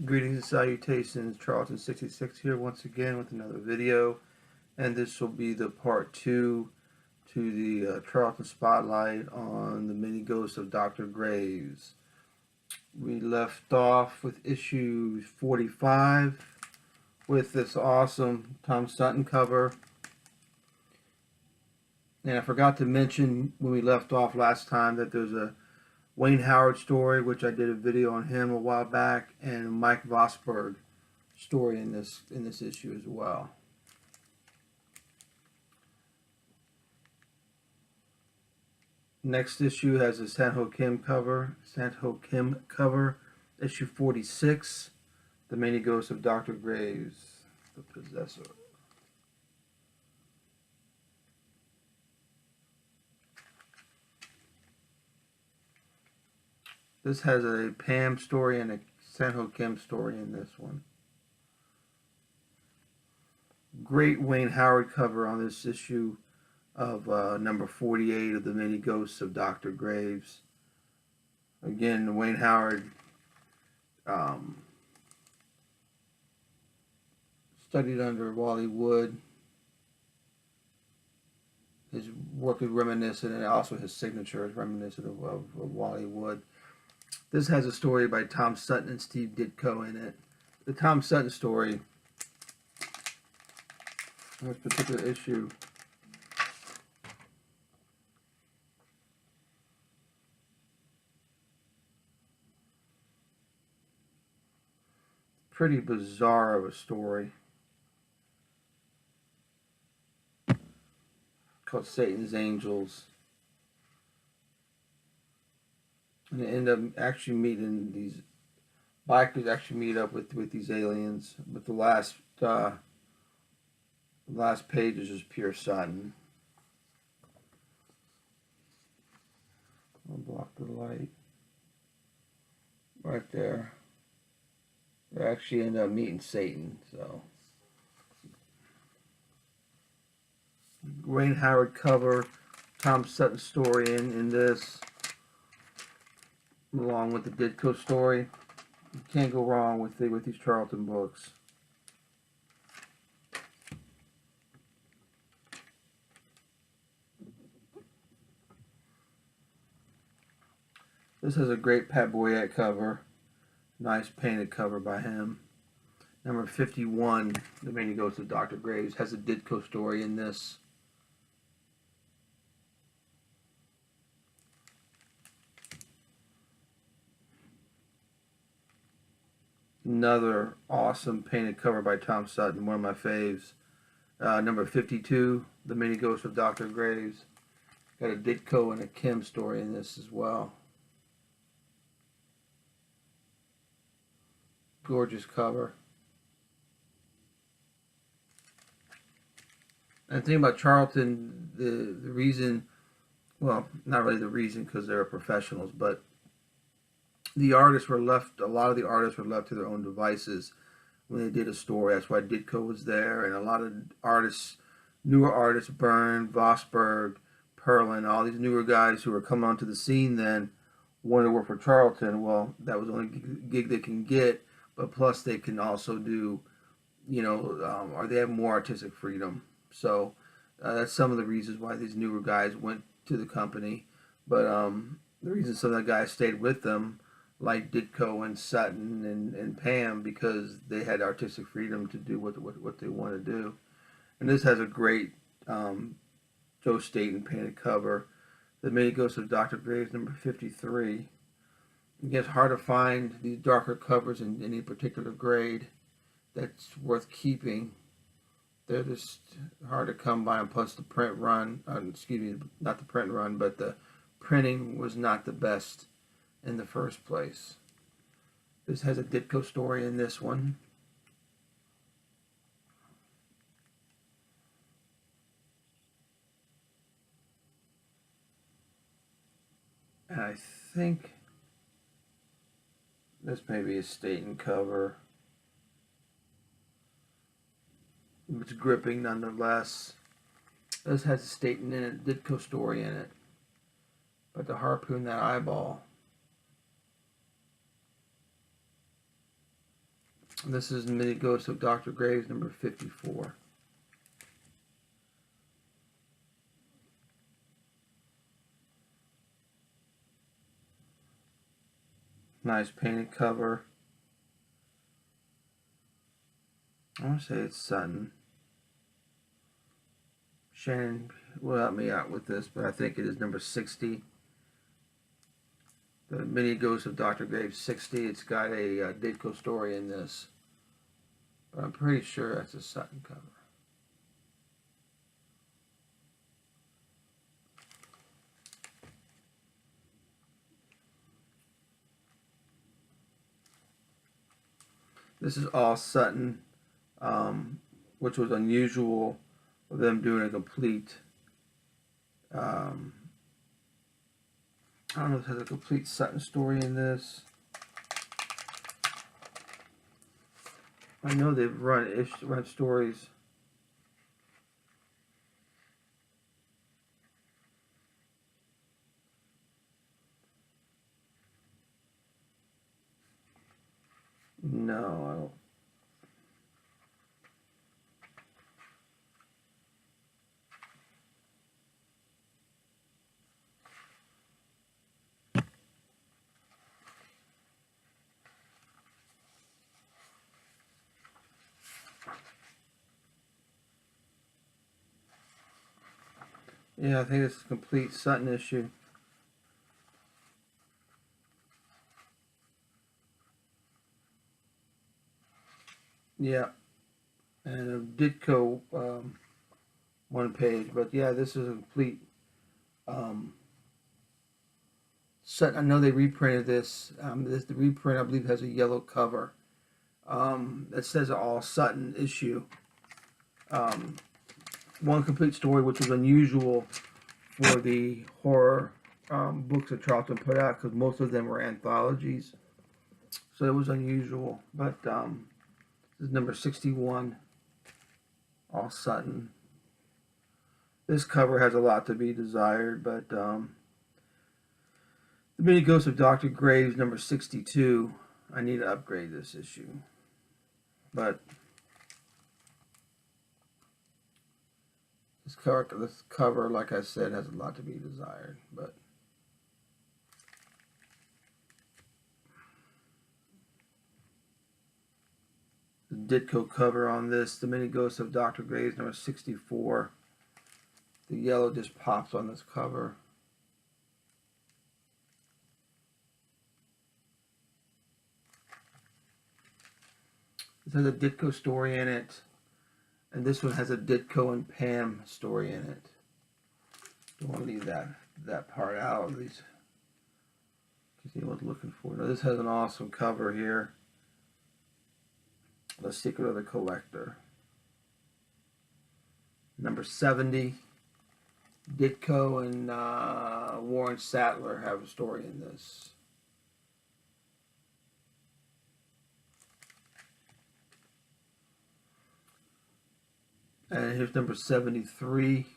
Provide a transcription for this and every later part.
Greetings and salutations, Charlton66 here once again with another video, and this will be the part 2 to the Charlton Spotlight on the mini ghost of Dr. Graves. We left off with issue 45 with this awesome Tom Sutton cover, and I forgot to mention when we left off last time that there's a Wayne Howard story, which I did a video on him a while back, and Mike Vosberg story in this issue as well. Next issue has a Sanho Kim cover, issue 46, The Many Ghosts of Dr. Graves, the Possessor. This has a Pam story and a Sanho Kim story in this one. Great Wayne Howard cover on this issue of number 48 of The Many Ghosts of Dr. Graves. Again, Wayne Howard studied under Wally Wood. His work is reminiscent, and also his signature is reminiscent of Wally Wood. This has a story by Tom Sutton and Steve Ditko in it. The Tom Sutton story, in this particular issue, pretty bizarre of a story, called Satan's Angels. And they end up actually meeting these bikers, actually meet up with these aliens. But the last page is just pure Sutton. I'll block the light right there. They actually end up meeting Satan. So Wayne Howard cover, Tom Sutton story in this, along with the Ditko story. You can't go wrong with these Charlton books. This has a great Pat Boyette cover. Nice painted cover by him. Number 51, The Many Ghosts of Dr. Graves, has a Ditko story in this. Another awesome painted cover by Tom Sutton, one of my faves. Number 52, The Many Ghosts of Dr. Graves. Got a Ditko and a Kim story in this as well. Gorgeous cover. And the thing about Charlton, the reason, well, not really the reason because they're professionals, but the artists were left, a lot of the artists were left to their own devices when they did a story. That's why Ditko was there, and a lot of artists, newer artists, Byrne, Vosberg, Perlin, all these newer guys who were coming onto the scene then wanted to work for Charlton. Well, that was the only gig they can get, but plus they can also do, or they have more artistic freedom. So that's some of the reasons why these newer guys went to the company. But the reason some of the guys stayed with them, like Ditko and Sutton and Pam, because they had artistic freedom to do what they want to do. And this has a great Joe Staton painted cover. The Many Ghosts of Dr. Graves, number 53. It gets hard to find these darker covers in any particular grade that's worth keeping. They're just hard to come by, and plus the print run, excuse me, not the print run, but the printing was not the best in the first place. This has a Ditko story in this one. And I think this may be a Staton cover. It's gripping nonetheless. This has a Staton in it, Ditko story in it. But to harpoon that eyeball This is Mini Ghost of Dr. Graves, number 54. Nice painted cover. I want to say it's Sutton. Shannon will help me out with this, but I think it is number 60. The Mini Ghost of Dr. Graves 60. It's got a Ditko story in this, but I'm pretty sure that's a Sutton cover. This is all Sutton, which was unusual for them doing a complete. I don't know if it has a complete Sutton story in this. I know they've run stories. No, I don't. Yeah, I think it's a complete Sutton issue. Yeah, and a Ditko one page, but yeah, this is a complete Sutton. I know they reprinted this. The reprint, I believe, has a yellow cover. It says all Sutton issue. One complete story, which was unusual for the horror books that Charlton put out, because most of them were anthologies, so it was unusual. But this is number 61, all Sutton. This cover has a lot to be desired, but the Mini Ghost of Dr. Graves, number 62. I need to upgrade this issue, but this cover, like I said, has a lot to be desired. But the Ditko cover on this, the Mini Ghost of Dr. Graves, number 64. The yellow just pops on this cover. This has a Ditko story in it, and this one has a Ditko and Pam story in it. Don't want to leave that part out, at least in case anyone's looking for it. Now, this has an awesome cover here. The Secret of the Collector. Number 70. Ditko and Warren Sattler have a story in this. And here's number 73.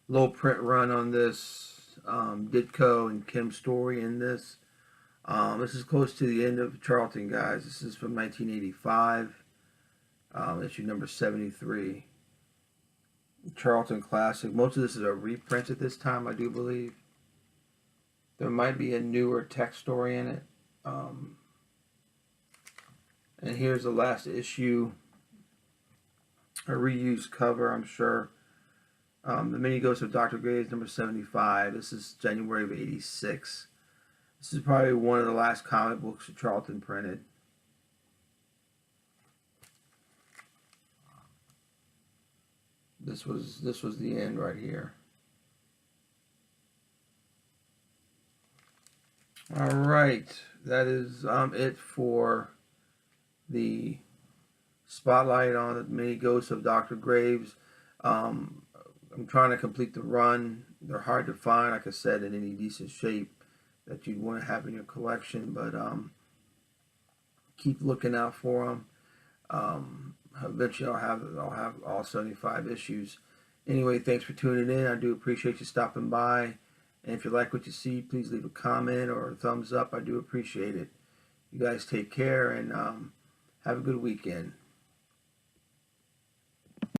Low print run on this. Ditko and Kim story in this. This is close to the end of Charlton, guys. This is from 1985. Issue number 73. Charlton Classic. Most of this is a reprint at this time, I do believe. There might be a newer text story in it. And here's the last issue. A reused cover, I'm sure. The Mini Ghost of Dr. Graves, number 75. This is January of 86. This is probably one of the last comic books that Charlton printed. This was the end right here. All right, that is it for the spotlight on the Mini Ghost of Dr. Graves. I'm trying to complete the run. They're hard to find, like I said, in any decent shape that you'd want to have in your collection, but keep looking out for them. Eventually I'll have all 75 issues. Anyway, thanks for tuning in. I do appreciate you stopping by. And if you like what you see, please leave a comment or a thumbs up. I do appreciate it. You guys take care, and Have a good weekend.